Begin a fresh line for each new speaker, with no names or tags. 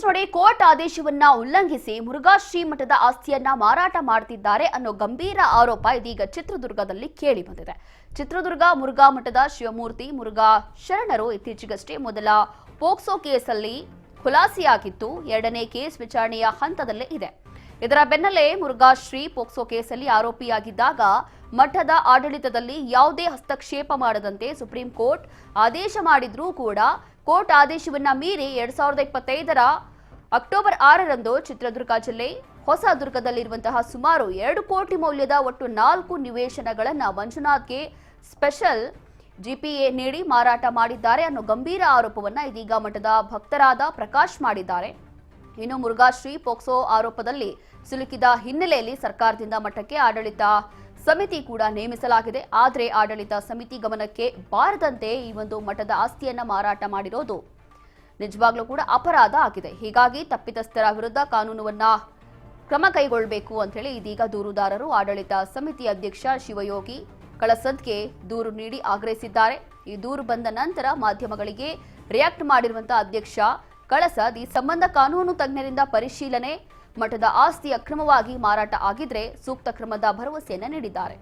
ನೋಡಿ, ಕೋರ್ಟ್ ಆದೇಶವನ್ನ ಉಲ್ಲಂಘಿಸಿ ಮುರುಘಾಶ್ರೀ ಮಠದ ಆಸ್ತಿಯನ್ನ ಮಾರಾಟ ಮಾಡುತ್ತಿದ್ದಾರೆ ಅನ್ನೋ ಗಂಭೀರ ಆರೋಪ ಇದೀಗ ಚಿತ್ರದುರ್ಗದಲ್ಲಿ ಕೇಳಿ ಬಂದಿದೆ. ಚಿತ್ರದುರ್ಗ ಮುರುಘಾ ಮಠದ ಶಿವಮೂರ್ತಿ ಮುರುಘಾ ಶರಣರು ಇತ್ತೀಚೆಗಷ್ಟೇ ಮೊದಲ ಪೋಕ್ಸೋ ಕೇಸಲ್ಲಿ ಖುಲಾಸೆಯಾಗಿದ್ದು, ಎರಡನೇ ಕೇಸ್ ವಿಚಾರಣೆಯ ಹಂತದಲ್ಲೇ ಇದೆ. ಇದರ ಬೆನ್ನಲ್ಲೇ ಮುರುಘಾಶ್ರೀ ಪೋಕ್ಸೋ ಕೇಸಲ್ಲಿ ಆರೋಪಿಯಾಗಿದ್ದಾಗ ಮಠದ ಆಡಳಿತದಲ್ಲಿ ಯಾವುದೇ ಹಸ್ತಕ್ಷೇಪ ಮಾಡದಂತೆ ಸುಪ್ರೀಂ ಕೋರ್ಟ್ ಆದೇಶ ಮಾಡಿದ್ರೂ ಕೂಡ ಕೋರ್ಟ್ ಆದೇಶವನ್ನ ಮೀರಿ 2025ರ ಅಕ್ಟೋಬರ್ 6ರಂದು ಚಿತ್ರದುರ್ಗ ಜಿಲ್ಲೆ ಹೊಸದುರ್ಗದಲ್ಲಿರುವಂತಹ ಸುಮಾರು 2 ಕೋಟಿ ಮೌಲ್ಯದ ಒಟ್ಟು 4 ನಿವೇಶನಗಳನ್ನು ಮಂಜುನಾಥ್ಗೆ ಸ್ಪೆಷಲ್ ಜಿಪಿಎ ನೀಡಿ ಮಾರಾಟ ಮಾಡಿದ್ದಾರೆ ಅನ್ನೋ ಗಂಭೀರ ಆರೋಪವನ್ನ ಇದೀಗ ಮಠದ ಭಕ್ತರಾದ ಪ್ರಕಾಶ್ ಮಾಡಿದ್ದಾರೆ. ಇನ್ನು ಮುರುಘಾಶ್ರೀ ಪೋಕ್ಸೋ ಆರೋಪದಲ್ಲಿ ಸಿಲುಕಿದ ಹಿನ್ನೆಲೆಯಲ್ಲಿ ಸರ್ಕಾರದಿಂದ ಮಠಕ್ಕೆ ಆಡಳಿತ ಸಮಿತಿ ಕೂಡ ನೇಮಿಸಲಾಗಿದೆ. ಆದರೆ ಆಡಳಿತ ಸಮಿತಿ ಗಮನಕ್ಕೆ ಬಾರದಂತೆ ಈ ಒಂದು ಮಠದ ಆಸ್ತಿಯನ್ನ ಮಾರಾಟ ಮಾಡಿರೋದು ನಿಜವಾಗ್ಲೂ ಕೂಡ ಅಪರಾಧ ಆಗಿದೆ. ಹೀಗಾಗಿ ತಪ್ಪಿತಸ್ಥರ ವಿರುದ್ಧ ಕಾನೂನುವನ್ನ ಕ್ರಮ ಕೈಗೊಳ್ಳಬೇಕು ಅಂತ ಹೇಳಿ ಇದೀಗ ದೂರುದಾರರು ಆಡಳಿತ ಸಮಿತಿ ಅಧ್ಯಕ್ಷ ಶಿವಯೋಗಿ ಕಳಸದ್ಗೆ ದೂರು ನೀಡಿ ಆಗ್ರಹಿಸಿದ್ದಾರೆ. ಈ ದೂರು ಬಂದ ನಂತರ ಮಾಧ್ಯಮಗಳಿಗೆ ರಿಯಾಕ್ಟ್ ಮಾಡಿರುವಂತಹ ಅಧ್ಯಕ್ಷ ಕಳಸದ್ ಈ ಸಂಬಂಧ ಕಾನೂನು ತಜ್ಞರಿಂದ ಪರಿಶೀಲನೆ, ಮಠದ ಆಸ್ತಿ ಅಕ್ರಮವಾಗಿ ಮಾರಾಟ ಆಗಿದ್ರೆ ಸೂಕ್ತ ಕ್ರಮದ ಭರವಸೆಯನ್ನ ನೀಡಿದ್ದಾರೆ.